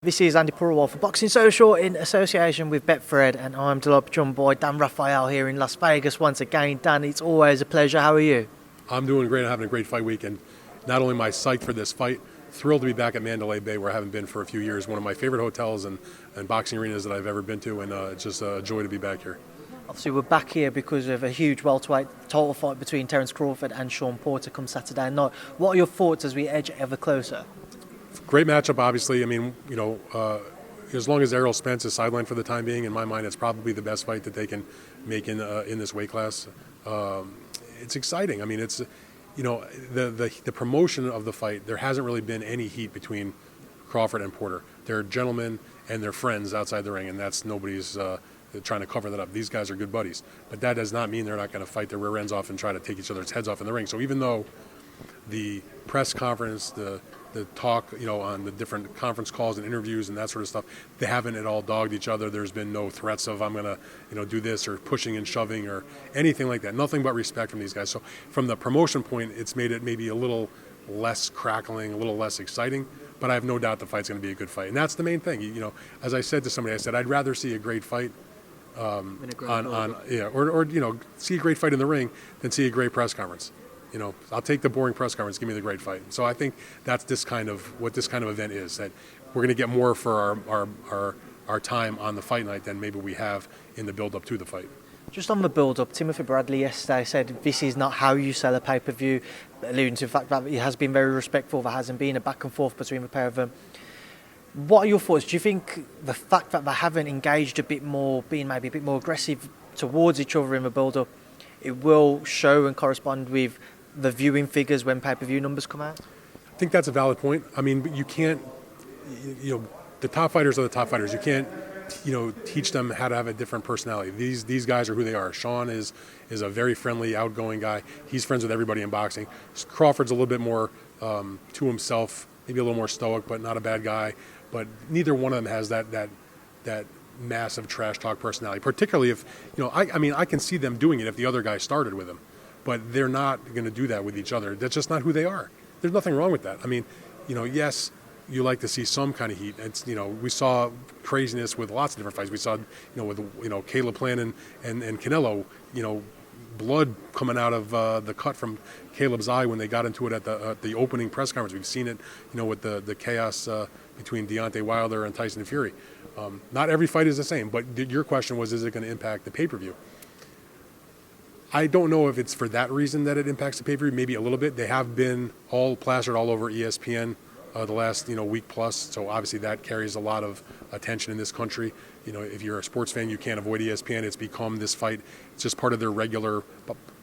This is Andi Purewal for Boxing Social in association with Betfred, and I'm delighted to be joined by Dan Rafael here in Las Vegas once again. Dan, it's always a pleasure. How are you? I'm doing great. I'm having a great fight weekend. Not only am I psyched for this fight, thrilled to be back at Mandalay Bay where I haven't been for a few years. One of my favorite hotels and boxing arenas that I've ever been to, and it's just a joy to be back here. Obviously, we're back here because of a huge welterweight title fight between Terence Crawford and Shawn Porter come Saturday night. What are your thoughts as we edge ever closer? Great matchup, obviously. I mean, as long as Errol Spence is sidelined for the time being, in my mind, it's probably the best fight that they can make in this weight class. It's exciting. I mean, it's the promotion of the fight. There hasn't really been any heat between Crawford and Porter. They're gentlemen and they're friends outside the ring, and that's nobody's trying to cover that up. These guys are good buddies, but that does not mean they're not going to fight their rear ends off and try to take each other's heads off in the ring. So even though the press conference, the talk, on the different conference calls and interviews and that sort of stuff, they haven't at all dogged each other. There's been no threats of I'm going to, do this or pushing and shoving or anything like that. Nothing but respect from these guys. So from the promotion point, it's made it maybe a little less crackling, a little less exciting, but I have no doubt the fight's going to be a good fight. And that's the main thing. As I said to somebody, I said, I'd rather see a great fight see a great fight in the ring than see a great press conference. I'll take the boring press conference. Give me the great fight. So I think that's what this kind of event is. That we're going to get more for our time on the fight night than maybe we have in the build up to the fight. Just on the build-up, Timothy Bradley yesterday said this is not how you sell a pay-per-view, alluding to the fact that he has been very respectful. There hasn't been a back and forth between the pair of them. What are your thoughts? Do you think the fact that they haven't engaged a bit more, being maybe a bit more aggressive towards each other in the build-up, it will show and correspond with the viewing figures when pay-per-view numbers come out? I think that's a valid point. I mean, but you can't, the top fighters are the top fighters. You can't, teach them how to have a different personality. These guys are who they are. Shawn is a very friendly, outgoing guy. He's friends with everybody in boxing. Crawford's a little bit more to himself, maybe a little more stoic, but not a bad guy. But neither one of them has that massive trash talk personality. Particularly if, I can see them doing it if the other guy started with them. But they're not going to do that with each other. That's just not who they are. There's nothing wrong with that. I mean, yes, you like to see some kind of heat. It's, we saw craziness with lots of different fights. We saw, with Caleb Plant and Canelo, blood coming out of the cut from Caleb's eye when they got into it at the opening press conference. We've seen it, with the chaos between Deontay Wilder and Tyson Fury. Not every fight is the same, but your question was, is it going to impact the pay-per-view? I don't know if it's for that reason that it impacts the pay-per-view. Maybe a little bit. They have been all plastered all over ESPN the last week plus. So obviously that carries a lot of attention in this country. If you're a sports fan, you can't avoid ESPN. It's become this fight. It's just part of their regular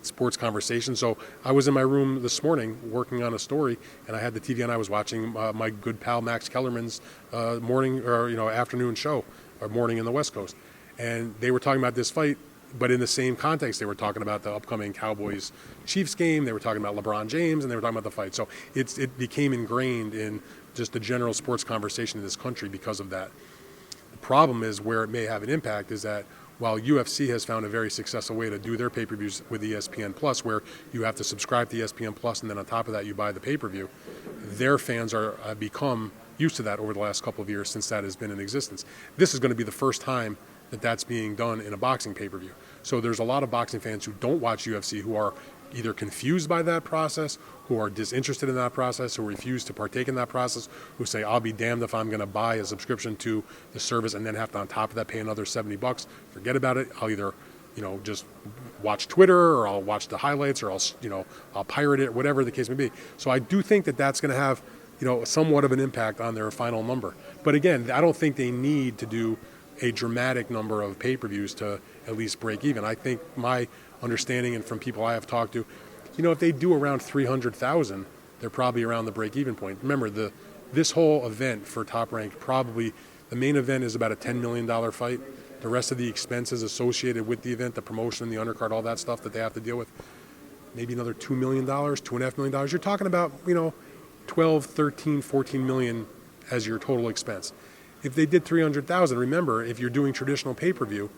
sports conversation. So I was in my room this morning working on a story, and I had the TV on. I was watching my good pal Max Kellerman's morning or afternoon show, or morning in the West Coast, and they were talking about this fight. But in the same context, they were talking about the upcoming Cowboys-Chiefs game. They were talking about LeBron James, and they were talking about the fight. So it became ingrained in just the general sports conversation in this country because of that. The problem is where it may have an impact is that while UFC has found a very successful way to do their pay-per-views with ESPN Plus, where you have to subscribe to ESPN Plus, and then on top of that you buy the pay-per-view, their fans have become used to that over the last couple of years since that has been in existence. This is going to be the first time that's being done in a boxing pay-per-view. So there's a lot of boxing fans who don't watch UFC who are either confused by that process, who are disinterested in that process, who refuse to partake in that process, who say, I'll be damned if I'm going to buy a subscription to the service and then have to on top of that pay another $70. Forget about it. I'll either just watch Twitter, or I'll watch the highlights, or I'll pirate it, whatever the case may be. So I do think that that's going to have somewhat of an impact on their final number. But again, I don't think they need to do a dramatic number of pay-per-views to at least break even. I think my understanding, and from people I have talked to, if they do around 300,000, they're probably around the break-even point. Remember, this whole event for Top Rank, probably the main event is about a $10 million fight. The rest of the expenses associated with the event, the promotion, the undercard, all that stuff that they have to deal with, maybe another $2 million, $2.5 million. You're talking about, 12, 13, 14 million as your total expense. If they did 300,000, remember, if you're doing traditional pay-per-view,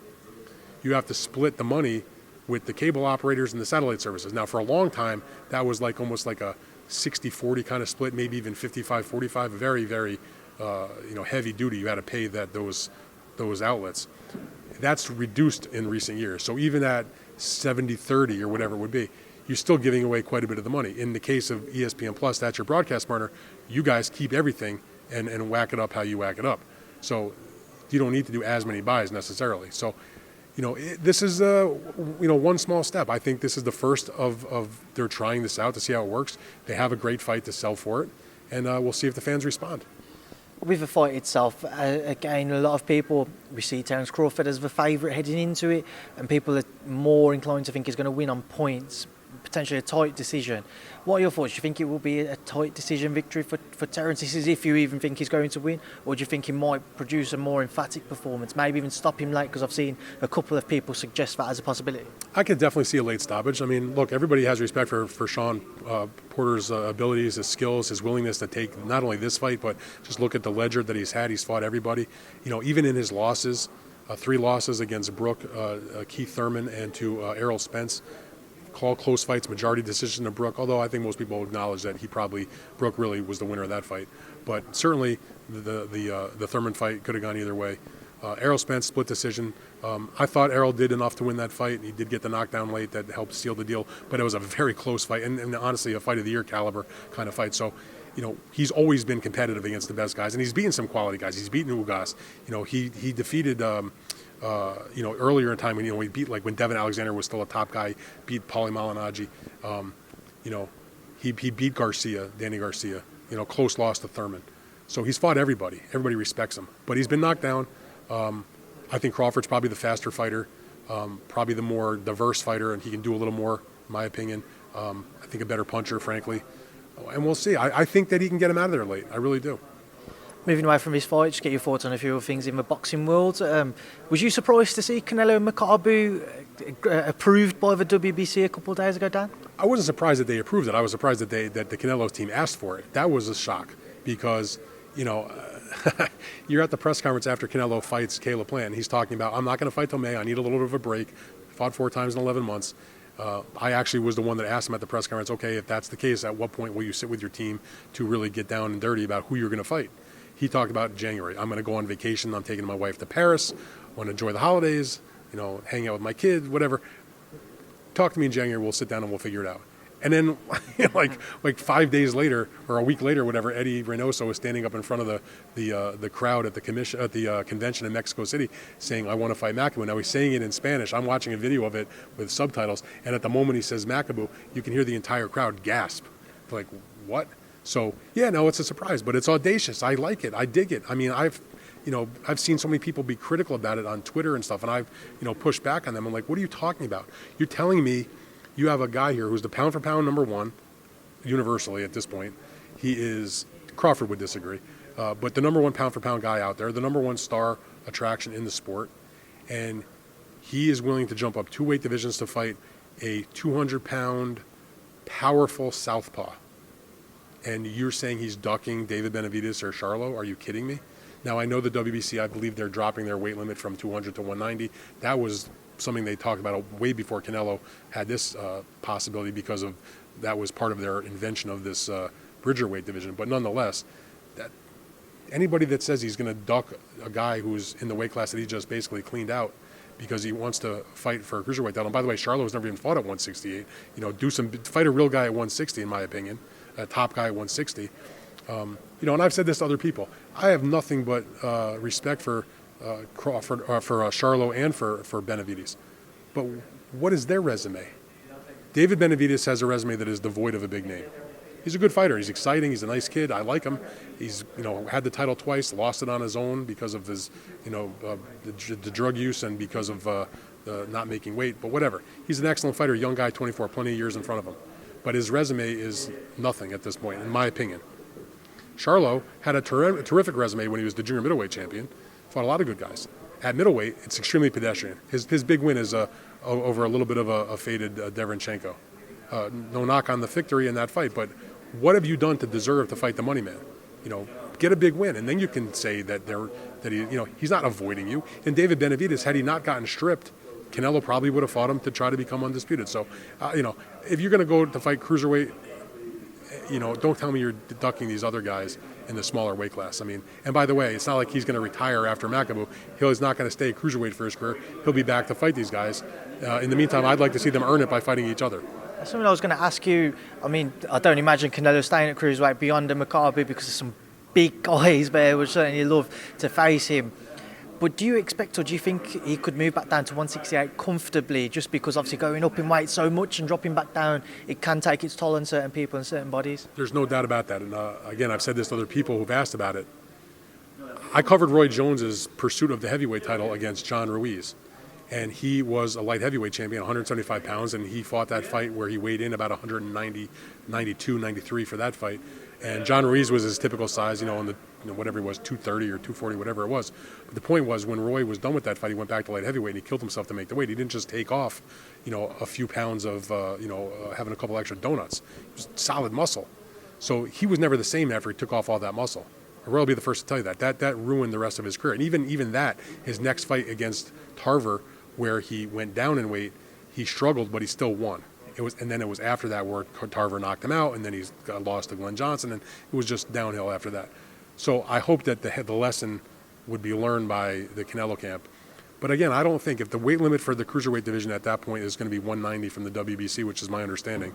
you have to split the money with the cable operators and the satellite services. Now, for a long time, that was almost like a 60-40 kind of split, maybe even 55-45, very, very heavy duty. You had to pay those outlets. That's reduced in recent years. So even at 70-30 or whatever it would be, you're still giving away quite a bit of the money. In the case of ESPN Plus, that's your broadcast partner. You guys keep everything and whack it up how you whack it up. So you don't need to do as many buys necessarily. So, this is one small step. I think this is the first of they're trying this out to see how it works. They have a great fight to sell for it, and we'll see if the fans respond. With the fight itself, again, a lot of people, we see Terence Crawford as the favourite heading into it, and people are more inclined to think he's going to win on points, potentially a tight decision. What are your thoughts? Do you think it will be a tight decision victory for Terence? This is if you even think he's going to win, or do you think he might produce a more emphatic performance, maybe even stop him late? Because I've seen a couple of people suggest that as a possibility. I could definitely see a late stoppage. I mean, look, everybody has respect for Shawn Porter's abilities, his skills, his willingness to take not only this fight, but just look at the ledger that he's had. He's fought everybody. Even in his losses, 3 losses against Brooke, Keith Thurman, and to Errol Spence. Call close fights, majority decision to Brooke, although I think most people acknowledge that Brooke really was the winner of that fight. But certainly the Thurman fight could have gone either way. Errol Spence, split decision. I thought Errol did enough to win that fight. He did get the knockdown late that helped seal the deal, but it was a very close fight and honestly a fight of the year caliber kind of fight. So, he's always been competitive against the best guys, and he's beaten some quality guys. He's beaten Ugas. He defeated earlier in time when we beat, like when Devin Alexander was still a top guy, beat Paulie Malignaggi. He beat Danny Garcia. Close loss to Thurman. So he's fought everybody. Everybody respects him, but he's been knocked down. I think Crawford's probably the faster fighter, probably the more diverse fighter, and he can do a little more, in my opinion. I think a better puncher, frankly, and we'll see. I think that he can get him out of there late. I really do. Moving away from this fight, just get your thoughts on a few other things in the boxing world. Was you surprised to see Canelo-Makabu approved by the WBC a couple of days ago, Dan? I wasn't surprised that they approved it. I was surprised that the Canelo team asked for it. That was a shock because, you're at the press conference after Canelo fights Caleb Plant. He's talking about, I'm not going to fight till May. I need a little bit of a break. Fought 4 times in 11 months. I actually was the one that asked him at the press conference, okay, if that's the case, at what point will you sit with your team to really get down and dirty about who you're going to fight? He talked about January. I'm going to go on vacation. I'm taking my wife to Paris. I want to enjoy the holidays, hang out with my kids, whatever. Talk to me in January. We'll sit down and we'll figure it out. And then like 5 days later or a week later, whatever, Eddie Reynoso was standing up in front of the crowd at the convention in Mexico City saying, I want to fight Makabu. Now he's saying it in Spanish. I'm watching a video of it with subtitles. And at the moment he says Makabu, you can hear the entire crowd gasp. Like, what? So, it's a surprise, but it's audacious. I like it. I dig it. I mean, I've seen so many people be critical about it on Twitter and stuff, and I've, pushed back on them. I'm like, what are you talking about? You're telling me you have a guy here who's the pound for pound number 1, universally at this point. He is, Crawford would disagree, but the number 1 pound for pound guy out there, the number 1 star attraction in the sport, and he is willing to jump up 2 weight divisions to fight a 200-pound powerful southpaw. And you're saying he's ducking David Benavidez or Charlo? Are you kidding me? Now, I know the WBC, I believe they're dropping their weight limit from 200 to 190. That was something they talked about way before Canelo had this possibility because of that was part of their invention of this Bridger weight division. But nonetheless, that anybody that says he's going to duck a guy who's in the weight class that he just basically cleaned out because he wants to fight for a cruiserweight title. And by the way, Charlo's never even fought at 168. Fight a real guy at 160, in my opinion. A top guy at 160, and I've said this to other people. I have nothing but respect for Crawford, for Charlo, and for Benavidez. But what is their resume? David Benavidez has a resume that is devoid of a big name. He's a good fighter. He's exciting. He's a nice kid. I like him. He's had the title twice, lost it on his own because of his the drug use and because of not making weight. But whatever. He's an excellent fighter. Young guy, 24, plenty of years in front of him. But his resume is nothing at this point, in my opinion. Charlo had a terrific resume when he was the junior middleweight champion. Fought a lot of good guys. At middleweight, it's extremely pedestrian. His big win is over a little bit of a faded Derenchenko. No knock on the victory in that fight, but what have you done to deserve to fight the money man? Get a big win, and then you can say that he's not avoiding you. And David Benavidez, had he not gotten stripped, Canelo probably would have fought him to try to become undisputed. So, if you're going to go to fight cruiserweight, don't tell me you're ducking these other guys in the smaller weight class. I mean, and by the way, it's not like he's going to retire after Makabu. He's not going to stay cruiserweight for his career. He'll be back to fight these guys. In the meantime, I'd like to see them earn it by fighting each other. That's something I was going to ask you. I mean, I don't imagine Canelo staying at cruiserweight beyond the Makabu because there's some big guys there would certainly love to face him. But do you expect, or do you think he could move back down to 168 comfortably, just because obviously going up in weight so much and dropping back down, it can take its toll on certain people and certain bodies? There's no doubt about that. And again, I've said this to other people who've asked about it. I covered Roy Jones's pursuit of the heavyweight title against John Ruiz. And he was a light heavyweight champion, 175 pounds, and he fought that fight where he weighed in about 190, 92, 93 for that fight. And John Ruiz was his typical size, in the whatever it was, 230 or 240, whatever it was. But the point was, when Roy was done with that fight, he went back to light heavyweight and he killed himself to make the weight. He didn't just take off, a few pounds of, having a couple extra donuts. It was solid muscle. So he was never the same after he took off all that muscle. Roy will be the first to tell you that. That ruined the rest of his career. And even that, his next fight against Tarver, where he went down in weight, he struggled, but he still won. And then it was after that where Tarver knocked him out, and then he's lost to Glenn Johnson, and it was just downhill after that. So I hope that the lesson would be learned by the Canelo camp. But again, I don't think if the weight limit for the cruiserweight division at that point is going to be 190 from the WBC, which is my understanding.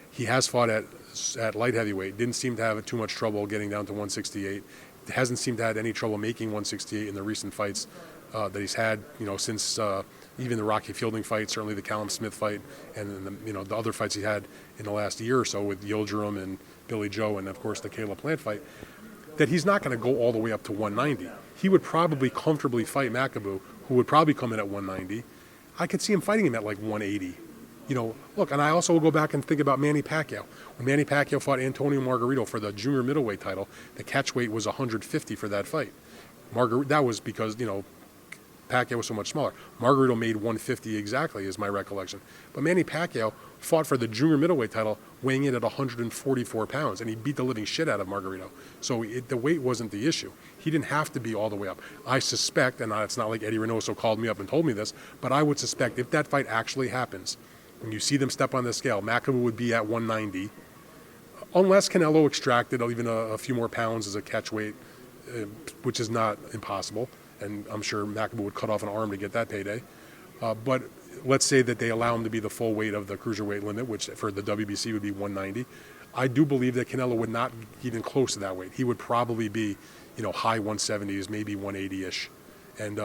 He has fought at light heavyweight, didn't seem to have too much trouble getting down to 168. Hasn't seemed to have any trouble making 168 in the recent fights that he's had, since even the Rocky Fielding fight, certainly the Callum Smith fight, and the other fights he had in the last year or so with Yildirim and Billy Joe, and of course the Caleb Plant fight, that he's not going to go all the way up to 190. He would probably comfortably fight Makabu, who would probably come in at 190. I could see him fighting him at like 180. Look, and I also will go back and think about Manny Pacquiao. When Manny Pacquiao fought Antonio Margarito for the junior middleweight title, the catch weight was 150 for that fight. That was because, Pacquiao was so much smaller. Margarito made 150 exactly, is my recollection. But Manny Pacquiao fought for the junior middleweight title weighing in at 144 pounds, and he beat the living shit out of Margarito. So the weight wasn't the issue. He didn't have to be all the way up. I suspect, and it's not like Eddie Reynoso called me up and told me this, but I would suspect if that fight actually happens, when you see them step on the scale, Makabu would be at 190, unless Canelo extracted even a few more pounds as a catch weight, which is not impossible. And I'm sure Makabu would cut off an arm to get that payday. But let's say that they allow him to be the full weight of the cruiserweight limit, which for the WBC would be 190. I do believe that Canelo would not even close to that weight. He would probably be, high 170s, maybe 180-ish. And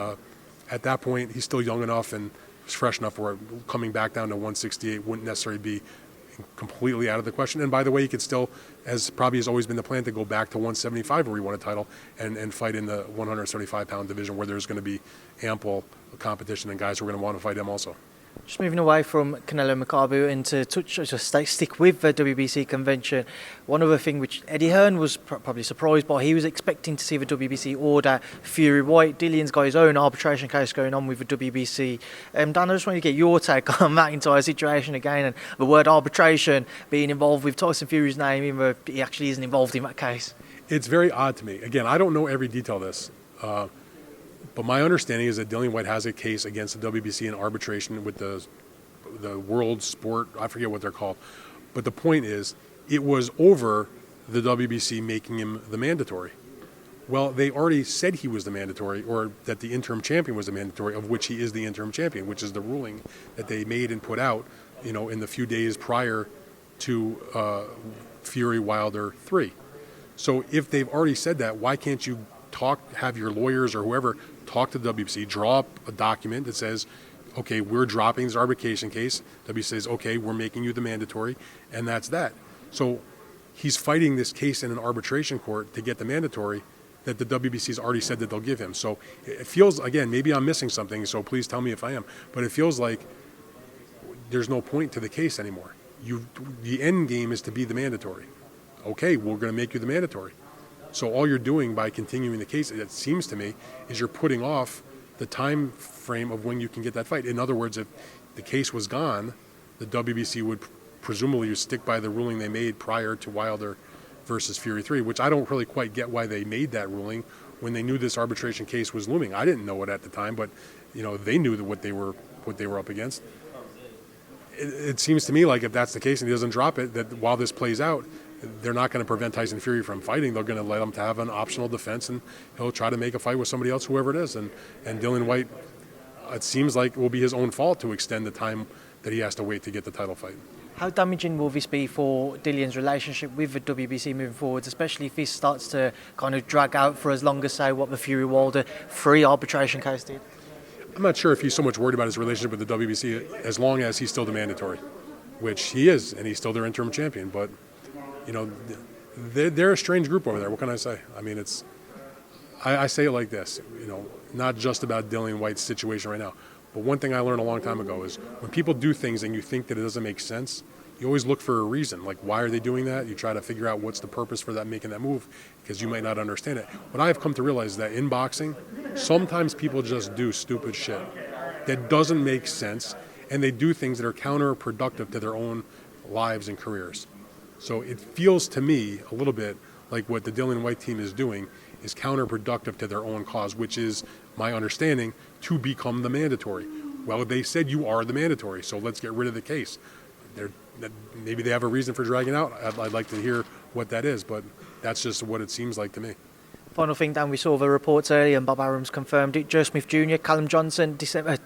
at that point, he's still young enough and fresh enough where coming back down to 168 wouldn't necessarily be completely out of the question. And by the way, he could still, as probably has always been the plan, to go back to 175 where he won a title and fight in the 175-pound division where there's going to be ample competition and guys who are going to want to fight him also. Just moving away from Canelo-Makabu and to stick with the WBC convention, one other thing which Eddie Hearn was probably surprised by, he was expecting to see the WBC order Fury Whyte. Dillian's got his own arbitration case going on with the WBC. Dan, I just wanted to get your take on that entire situation again, and the word arbitration being involved with Tyson Fury's name, even though he actually isn't involved in that case. It's very odd to me. Again, I don't know every detail of this. But my understanding is that Dillian Whyte has a case against the WBC in arbitration with the World Sport, I forget what they're called. But the point is, it was over the WBC making him the mandatory. Well, they already said he was the mandatory, or that the interim champion was the mandatory, of which he is the interim champion, which is the ruling that they made and put out, in the few days prior to Fury Wilder 3. So if they've already said that, why can't you have your lawyers or whoever talk to the WBC, draw up a document that says, okay, we're dropping this arbitration case. WBC says, okay, we're making you the mandatory, and that's that. So he's fighting this case in an arbitration court to get the mandatory that the WBC's already said that they'll give him. So it feels, again, maybe I'm missing something, so please tell me if I am, but it feels like there's no point to the case anymore. The end game is to be the mandatory. Okay, we're going to make you the mandatory. So all you're doing by continuing the case, it seems to me, is you're putting off the time frame of when you can get that fight. In other words, if the case was gone, the WBC would presumably stick by the ruling they made prior to Wilder versus Fury 3, which I don't really quite get why they made that ruling when they knew this arbitration case was looming. I didn't know it at the time, but they knew what they were up against. It seems to me like if that's the case and he doesn't drop it, that while this plays out, they're not going to prevent Tyson Fury from fighting. They're going to let him to have an optional defense, and he'll try to make a fight with somebody else, whoever it is. And Dillian Whyte, it seems like it will be his own fault to extend the time that he has to wait to get the title fight. How damaging will this be for Dillian's relationship with the WBC moving forwards, especially if this starts to kind of drag out for as long as, say, what the Fury-Wilder 3 arbitration case did? I'm not sure if he's so much worried about his relationship with the WBC as long as he's still the mandatory, which he is, and he's still their interim champion. But, you know, they're a strange group over there. What can I say? I mean, I say it like this, you know, not just about Dillian Whyte's situation right now. But one thing I learned a long time ago is when people do things and you think that it doesn't make sense, you always look for a reason. Like, why are they doing that? You try to figure out what's the purpose for that, making that move, because you might not understand it. But I've come to realize that in boxing, sometimes people just do stupid shit that doesn't make sense, and they do things that are counterproductive to their own lives and careers. So it feels to me a little bit like what the Dillian Whyte team is doing is counterproductive to their own cause, which is, my understanding, to become the mandatory. Well, they said you are the mandatory, so let's get rid of the case. Maybe they have a reason for dragging out. I'd like to hear what that is, but that's just what it seems like to me. Final thing, Dan, we saw the reports earlier and Bob Arum's confirmed it. Joe Smith Jr., Callum Johnson,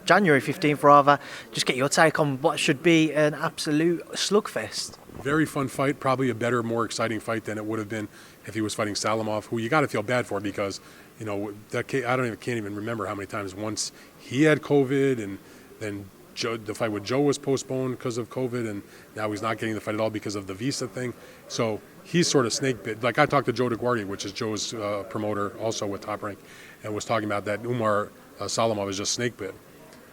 January 15th rather. Just get your take on what should be an absolute slugfest. Very fun fight, probably a better, more exciting fight than it would have been if he was fighting Salamov, who you got to feel bad for because, you know, can't even remember how many times once he had COVID and then the fight with Joe was postponed because of COVID, and now he's not getting the fight at all because of the visa thing. So he's sort of snake bit. Like I talked to Joe DeGuardi, which is Joe's promoter, also with Top Rank, and was talking about that Umar Salamov is just snake bit.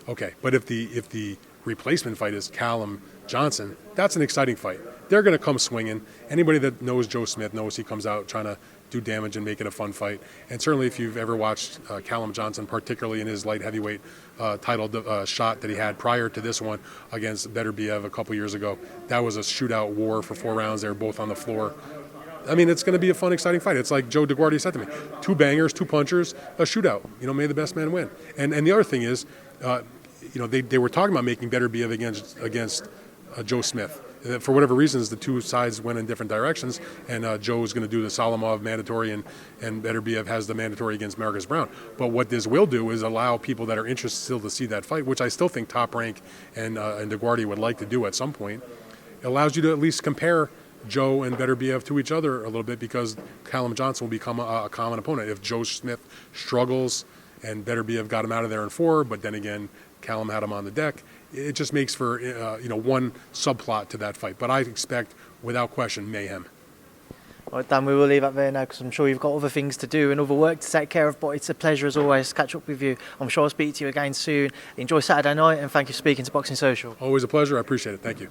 Okay, but if the replacement fight is Callum Johnson, that's an exciting fight. They're going to come swinging. Anybody that knows Joe Smith knows he comes out trying to do damage and make it a fun fight. And certainly if you've ever watched Callum Johnson, particularly in his light heavyweight title shot that he had prior to this one against Beterbiev a couple years ago, that was a shootout war for 4 rounds. They were both on the floor. I mean, it's going to be a fun, exciting fight. It's like Joe DeGuardi said to me, 2 bangers, 2 punchers, a shootout. You know, may the best man win. And the other thing is, you know, they were talking about making Beterbiev against Joe Smith. For whatever reasons, the two sides went in different directions, and Joe was going to do the Salamov mandatory, and Beterbiev has the mandatory against Marcus Brown. But what this will do is allow people that are interested still to see that fight, which I still think Top Rank and DeGuardi would like to do at some point. It allows you to at least compare Joe and Beterbiev to each other a little bit, because Callum Johnson will become a common opponent. If Joe Smith struggles and Beterbiev got him out of there in 4, but then again Callum had him on the deck, it just makes for one subplot to that fight. But I expect, without question, mayhem. All right, Dan, we will leave that there now because I'm sure you've got other things to do and other work to take care of, but it's a pleasure as always to catch up with you. I'm sure I'll speak to you again soon. Enjoy Saturday night, and thank you for speaking to Boxing Social. Always a pleasure. I appreciate it. Thank you.